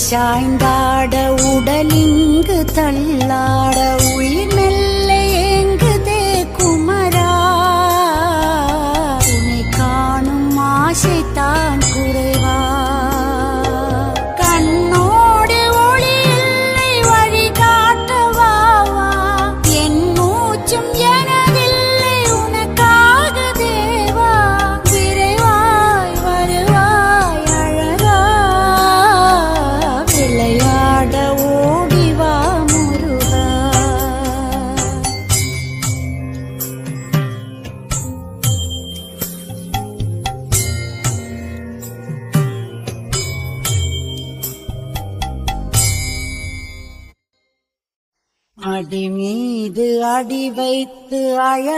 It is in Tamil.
சாய்ந்தாட உடலிங்கு தள்ளாட உயிர் மெல்ல ஏங்குதே குமரா உன்னை காணும் ஆசைத்தான் குறைவா கண்ணோடு ஒளி இல்லை வழி காட்டவாவா என் மூச்சும் எனதில்லை உனக்காக தேவா விரைவாய் வருவாய் அழகா விளையாட ஓடிவா முருகா அடி மீது அடி வைத்து அழக